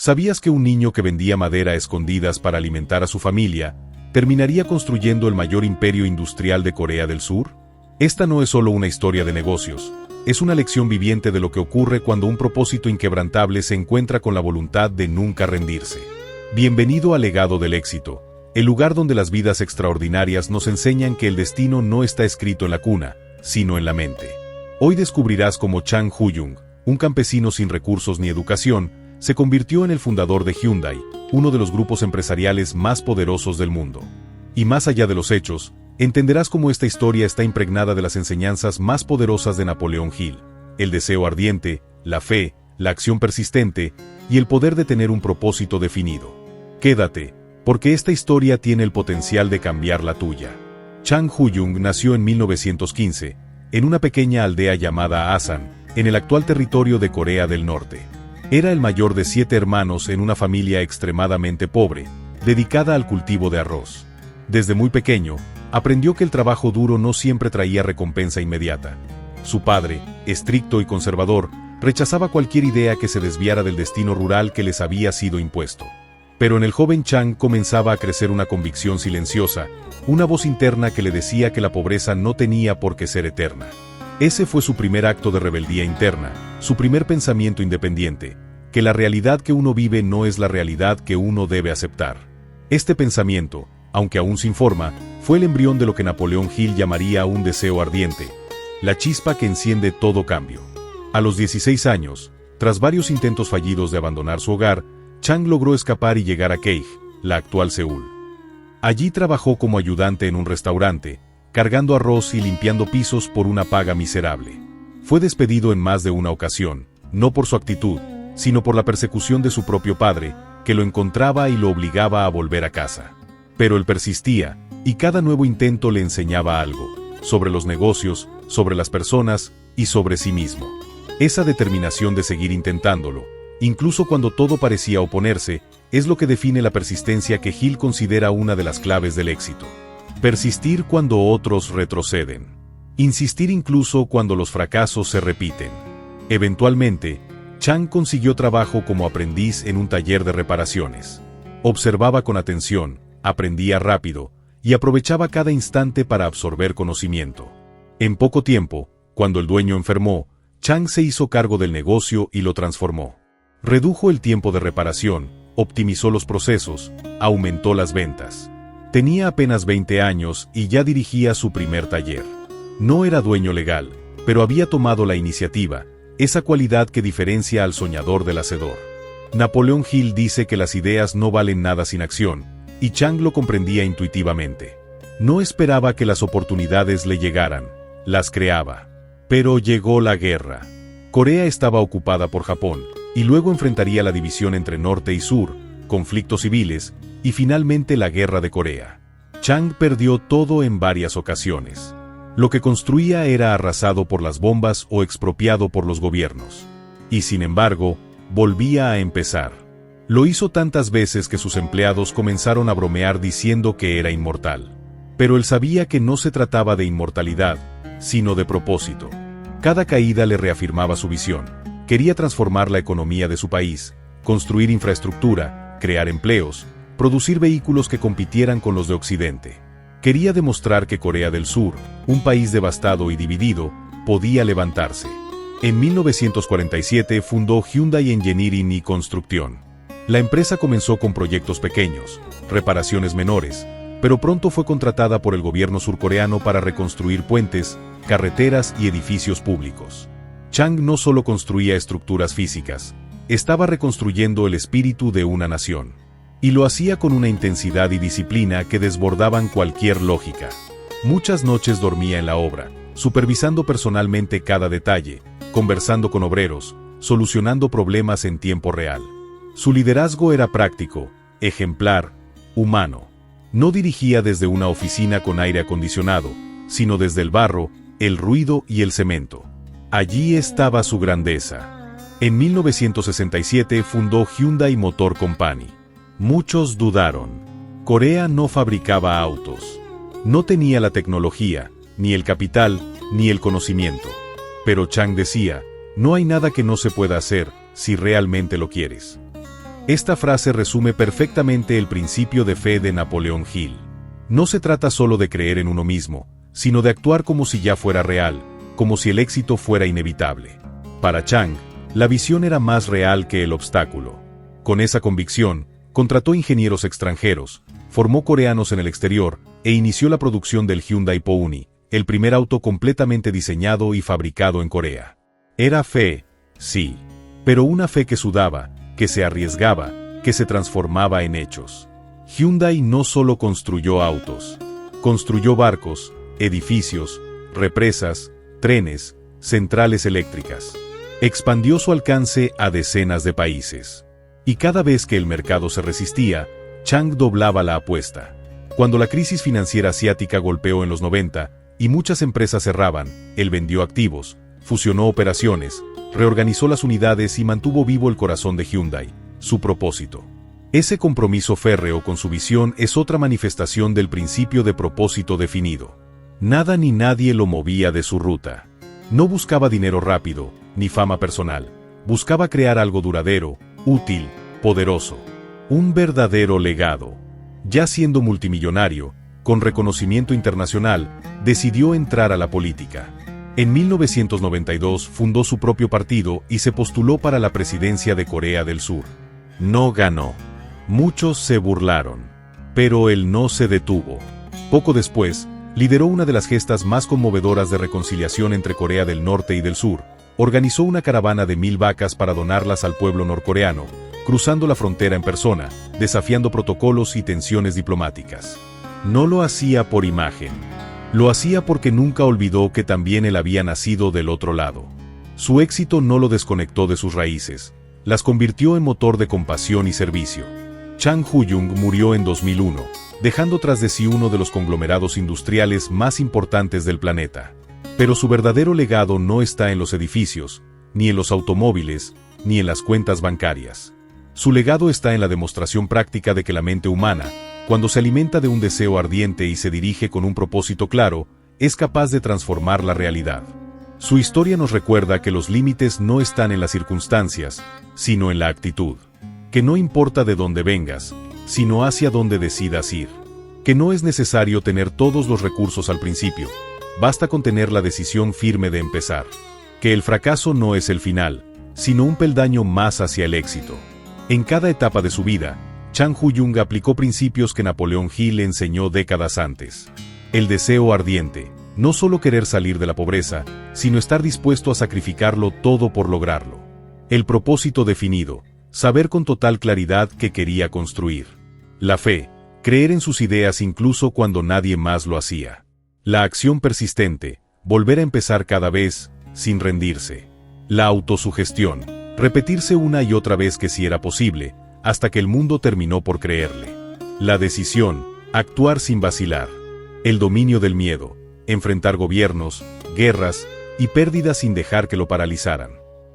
¿Sabías que un niño que vendía madera a escondidas para alimentar a su familia terminaría construyendo el mayor imperio industrial de Corea del Sur? Esta no es solo una historia de negocios, es una lección viviente de lo que ocurre cuando un propósito inquebrantable se encuentra con la voluntad de nunca rendirse. Bienvenido al legado del éxito, el lugar donde las vidas extraordinarias nos enseñan que el destino no está escrito en la cuna, sino en la mente. Hoy descubrirás cómo Chang Hu-jung, un campesino sin recursos ni educación, se convirtió en el fundador de Hyundai, uno de los grupos empresariales más poderosos del mundo. Y más allá de los hechos, entenderás cómo esta historia está impregnada de las enseñanzas más poderosas de Napoleón Hill: el deseo ardiente, la fe, la acción persistente y el poder de tener un propósito definido. Quédate, porque esta historia tiene el potencial de cambiar la tuya. Chang Hu-jung nació en 1915, en una pequeña aldea llamada Asan, en el actual territorio de Corea del Norte. Era el mayor de 7 hermanos en una familia extremadamente pobre, dedicada al cultivo de arroz. Desde muy pequeño, aprendió que el trabajo duro no siempre traía recompensa inmediata. Su padre, estricto y conservador, rechazaba cualquier idea que se desviara del destino rural que les había sido impuesto. Pero en el joven Chang comenzaba a crecer una convicción silenciosa, una voz interna que le decía que la pobreza no tenía por qué ser eterna. Ese fue su primer acto de rebeldía interna, su primer pensamiento independiente, que la realidad que uno vive no es la realidad que uno debe aceptar. Este pensamiento, aunque aún sin forma, fue el embrión de lo que Napoleón Hill llamaría un deseo ardiente, la chispa que enciende todo cambio. A los 16 años, tras varios intentos fallidos de abandonar su hogar, Chang logró escapar y llegar a Kaeg, la actual Seúl. Allí trabajó como ayudante en un restaurante, cargando arroz y limpiando pisos por una paga miserable. Fue despedido en más de una ocasión, no por su actitud, sino por la persecución de su propio padre, que lo encontraba y lo obligaba a volver a casa. Pero él persistía, y cada nuevo intento le enseñaba algo, sobre los negocios, sobre las personas y sobre sí mismo. Esa determinación de seguir intentándolo, incluso cuando todo parecía oponerse, es lo que define la persistencia que Hill considera una de las claves del éxito. Persistir cuando otros retroceden. Insistir incluso cuando los fracasos se repiten. Eventualmente, Chang consiguió trabajo como aprendiz en un taller de reparaciones. Observaba con atención, aprendía rápido, y aprovechaba cada instante para absorber conocimiento. En poco tiempo, cuando el dueño enfermó, Chang se hizo cargo del negocio y lo transformó. Redujo el tiempo de reparación, optimizó los procesos, aumentó las ventas. Tenía apenas 20 años y ya dirigía su primer taller. No era dueño legal, pero había tomado la iniciativa, esa cualidad que diferencia al soñador del hacedor. Napoleón Hill dice que las ideas no valen nada sin acción, y Chang lo comprendía intuitivamente. No esperaba que las oportunidades le llegaran, las creaba. Pero llegó la guerra. Corea estaba ocupada por Japón, y luego enfrentaría la división entre norte y sur, conflictos civiles, y finalmente la guerra de Corea. Chang perdió todo en varias ocasiones. Lo que construía era arrasado por las bombas o expropiado por los gobiernos. Y sin embargo, volvía a empezar. Lo hizo tantas veces que sus empleados comenzaron a bromear diciendo que era inmortal. Pero él sabía que no se trataba de inmortalidad, sino de propósito. Cada caída le reafirmaba su visión. Quería transformar la economía de su país, construir infraestructura, crear empleos, producir vehículos que compitieran con los de Occidente. Quería demostrar que Corea del Sur, un país devastado y dividido, podía levantarse. En 1947 fundó Hyundai Engineering y Construcción. La empresa comenzó con proyectos pequeños, reparaciones menores, pero pronto fue contratada por el gobierno surcoreano para reconstruir puentes, carreteras y edificios públicos. Chang no solo construía estructuras físicas, estaba reconstruyendo el espíritu de una nación. Y lo hacía con una intensidad y disciplina que desbordaban cualquier lógica. Muchas noches dormía en la obra, supervisando personalmente cada detalle, conversando con obreros, solucionando problemas en tiempo real. Su liderazgo era práctico, ejemplar, humano. No dirigía desde una oficina con aire acondicionado, sino desde el barro, el ruido y el cemento. Allí estaba su grandeza. En 1967 fundó Hyundai Motor Company. Muchos dudaron. Corea no fabricaba autos. No tenía la tecnología, ni el capital, ni el conocimiento. Pero Chang decía, no hay nada que no se pueda hacer, si realmente lo quieres. Esta frase resume perfectamente el principio de fe de Napoleón Hill. No se trata solo de creer en uno mismo, sino de actuar como si ya fuera real, como si el éxito fuera inevitable. Para Chang, la visión era más real que el obstáculo. Con esa convicción, contrató ingenieros extranjeros, formó coreanos en el exterior e inició la producción del Hyundai Pony, el primer auto completamente diseñado y fabricado en Corea. Era fe, sí, pero una fe que sudaba, que se arriesgaba, que se transformaba en hechos. Hyundai no solo construyó autos, construyó barcos, edificios, represas, trenes, centrales eléctricas. Expandió su alcance a decenas de países. Y cada vez que el mercado se resistía, Chang doblaba la apuesta. Cuando la crisis financiera asiática golpeó en los 90 y muchas empresas cerraban, él vendió activos, fusionó operaciones, reorganizó las unidades y mantuvo vivo el corazón de Hyundai, su propósito. Ese compromiso férreo con su visión es otra manifestación del principio de propósito definido. Nada ni nadie lo movía de su ruta. No buscaba dinero rápido, ni fama personal. Buscaba crear algo duradero, útil, poderoso. Un verdadero legado. Ya siendo multimillonario, con reconocimiento internacional, decidió entrar a la política. En 1992 fundó su propio partido y se postuló para la presidencia de Corea del Sur. No ganó. Muchos se burlaron. Pero él no se detuvo. Poco después, lideró una de las gestas más conmovedoras de reconciliación entre Corea del Norte y del Sur. Organizó una caravana de 1000 vacas para donarlas al pueblo norcoreano, cruzando la frontera en persona, desafiando protocolos y tensiones diplomáticas. No lo hacía por imagen. Lo hacía porque nunca olvidó que también él había nacido del otro lado. Su éxito no lo desconectó de sus raíces, las convirtió en motor de compasión y servicio. Chang Hu-jung murió en 2001, dejando tras de sí uno de los conglomerados industriales más importantes del planeta. Pero su verdadero legado no está en los edificios, ni en los automóviles, ni en las cuentas bancarias. Su legado está en la demostración práctica de que la mente humana, cuando se alimenta de un deseo ardiente y se dirige con un propósito claro, es capaz de transformar la realidad. Su historia nos recuerda que los límites no están en las circunstancias, sino en la actitud. Que no importa de dónde vengas, sino hacia dónde decidas ir. Que no es necesario tener todos los recursos al principio, basta con tener la decisión firme de empezar. Que el fracaso no es el final, sino un peldaño más hacia el éxito. En cada etapa de su vida, Chang Hu-jung aplicó principios que Napoleón Hill enseñó décadas antes. El deseo ardiente, no solo querer salir de la pobreza, sino estar dispuesto a sacrificarlo todo por lograrlo. El propósito definido, saber con total claridad qué quería construir. La fe, creer en sus ideas incluso cuando nadie más lo hacía. La acción persistente, volver a empezar cada vez, sin rendirse. La autosugestión, repetirse una y otra vez que sí era posible, hasta que el mundo terminó por creerle. La decisión, actuar sin vacilar. El dominio del miedo, enfrentar gobiernos, guerras y pérdidas sin dejar que lo paralizaran.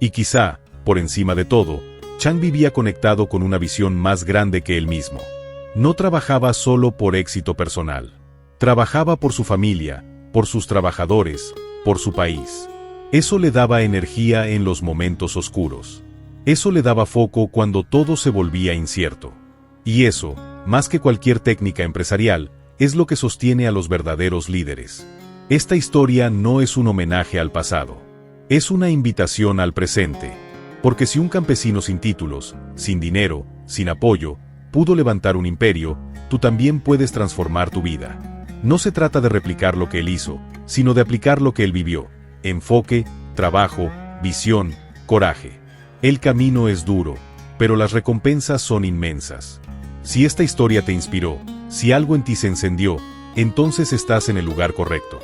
Y quizá, por encima de todo, Chang vivía conectado con una visión más grande que él mismo. No trabajaba solo por éxito personal. Trabajaba por su familia, por sus trabajadores, por su país. Eso le daba energía en los momentos oscuros. Eso le daba foco cuando todo se volvía incierto. Y eso, más que cualquier técnica empresarial, es lo que sostiene a los verdaderos líderes. Esta historia no es un homenaje al pasado. Es una invitación al presente. Porque si un campesino sin títulos, sin dinero, sin apoyo, pudo levantar un imperio, tú también puedes transformar tu vida. No se trata de replicar lo que él hizo, sino de aplicar lo que él vivió. Enfoque, trabajo, visión, coraje. El camino es duro, pero las recompensas son inmensas. Si esta historia te inspiró, si algo en ti se encendió, entonces estás en el lugar correcto.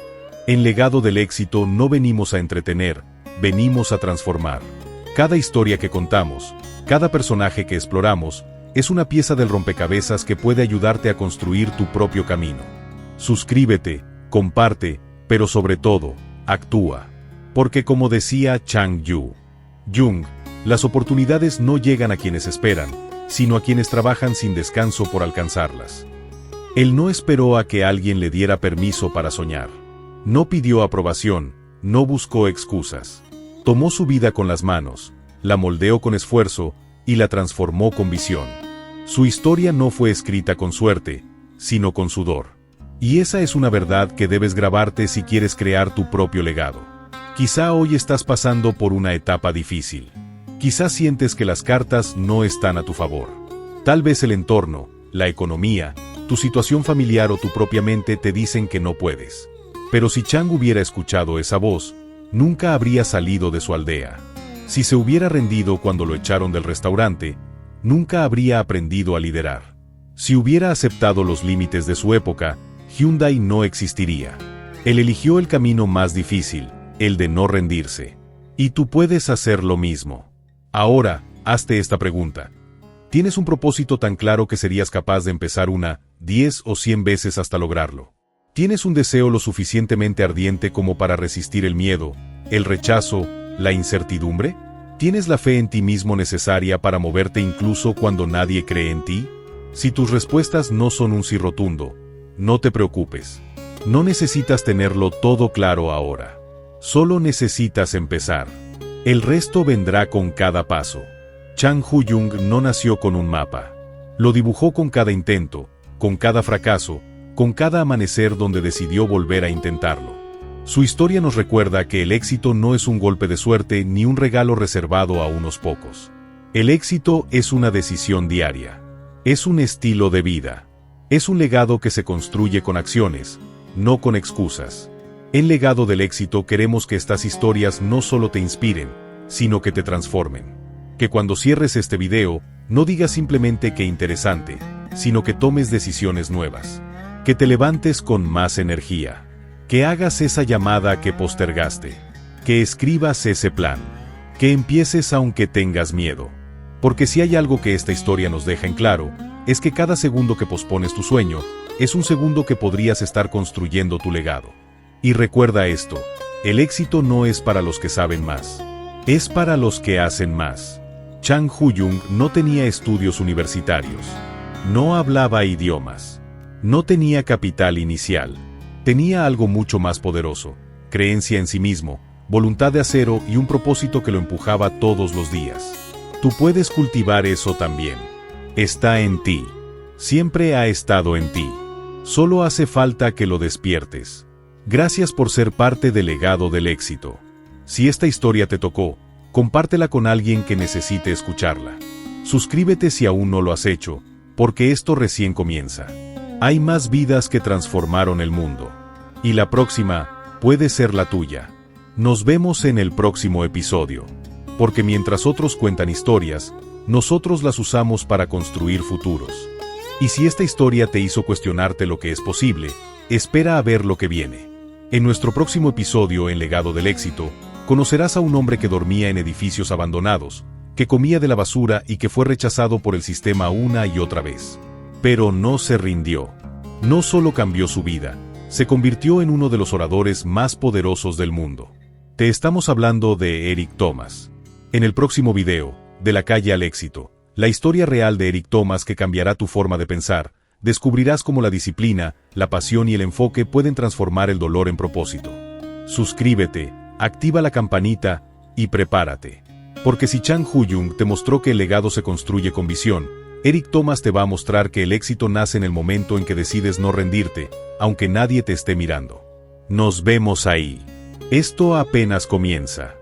En Legado del Éxito no venimos a entretener, venimos a transformar. Cada historia que contamos, cada personaje que exploramos, es una pieza del rompecabezas que puede ayudarte a construir tu propio camino. Suscríbete, comparte, pero sobre todo, actúa. Porque como decía Chang Hu-jung, las oportunidades no llegan a quienes esperan, sino a quienes trabajan sin descanso por alcanzarlas. Él no esperó a que alguien le diera permiso para soñar. No pidió aprobación, no buscó excusas. Tomó su vida con las manos, la moldeó con esfuerzo, y la transformó con visión. Su historia no fue escrita con suerte, sino con sudor. Y esa es una verdad que debes grabarte si quieres crear tu propio legado. Quizá hoy estás pasando por una etapa difícil. Quizá sientes que las cartas no están a tu favor. Tal vez el entorno, la economía, tu situación familiar o tu propia mente te dicen que no puedes. Pero si Chang hubiera escuchado esa voz, nunca habría salido de su aldea. Si se hubiera rendido cuando lo echaron del restaurante, nunca habría aprendido a liderar. Si hubiera aceptado los límites de su época, Hyundai no existiría. Él eligió el camino más difícil, el de no rendirse. Y tú puedes hacer lo mismo. Ahora, hazte esta pregunta. ¿Tienes un propósito tan claro que serías capaz de empezar 1, 10 o 100 veces hasta lograrlo? ¿Tienes un deseo lo suficientemente ardiente como para resistir el miedo, el rechazo, la incertidumbre? ¿Tienes la fe en ti mismo necesaria para moverte incluso cuando nadie cree en ti? Si tus respuestas no son un sí rotundo, no te preocupes. No necesitas tenerlo todo claro ahora. Solo necesitas empezar. El resto vendrá con cada paso. Chang Hu-jung no nació con un mapa. Lo dibujó con cada intento, con cada fracaso, con cada amanecer donde decidió volver a intentarlo. Su historia nos recuerda que el éxito no es un golpe de suerte ni un regalo reservado a unos pocos. El éxito es una decisión diaria. Es un estilo de vida. Es un legado que se construye con acciones, no con excusas. En Legado del Éxito queremos que estas historias no solo te inspiren, sino que te transformen. Que cuando cierres este video, no digas simplemente que interesante, sino que tomes decisiones nuevas. Que te levantes con más energía. Que hagas esa llamada que postergaste. Que escribas ese plan. Que empieces aunque tengas miedo. Porque si hay algo que esta historia nos deja en claro, es que cada segundo que pospones tu sueño, es un segundo que podrías estar construyendo tu legado. Y recuerda esto, el éxito no es para los que saben más. Es para los que hacen más. Chang Hu-jung no tenía estudios universitarios. No hablaba idiomas. No tenía capital inicial. Tenía algo mucho más poderoso, creencia en sí mismo, voluntad de acero y un propósito que lo empujaba todos los días. Tú puedes cultivar eso también. Está en ti. Siempre ha estado en ti. Solo hace falta que lo despiertes. Gracias por ser parte del Legado del Éxito. Si esta historia te tocó, compártela con alguien que necesite escucharla. Suscríbete si aún no lo has hecho, porque esto recién comienza. Hay más vidas que transformaron el mundo. Y la próxima puede ser la tuya. Nos vemos en el próximo episodio. Porque mientras otros cuentan historias, nosotros las usamos para construir futuros. Y si esta historia te hizo cuestionarte lo que es posible, espera a ver lo que viene. En nuestro próximo episodio en Legado del Éxito, conocerás a un hombre que dormía en edificios abandonados, que comía de la basura y que fue rechazado por el sistema una y otra vez. Pero no se rindió. No solo cambió su vida, se convirtió en uno de los oradores más poderosos del mundo. Te estamos hablando de Eric Thomas. En el próximo video, De la calle al éxito, la historia real de Eric Thomas que cambiará tu forma de pensar, descubrirás cómo la disciplina, la pasión y el enfoque pueden transformar el dolor en propósito. Suscríbete, activa la campanita y prepárate. Porque si Chang Hu-jung te mostró que el legado se construye con visión, Eric Thomas te va a mostrar que el éxito nace en el momento en que decides no rendirte, aunque nadie te esté mirando. Nos vemos ahí. Esto apenas comienza.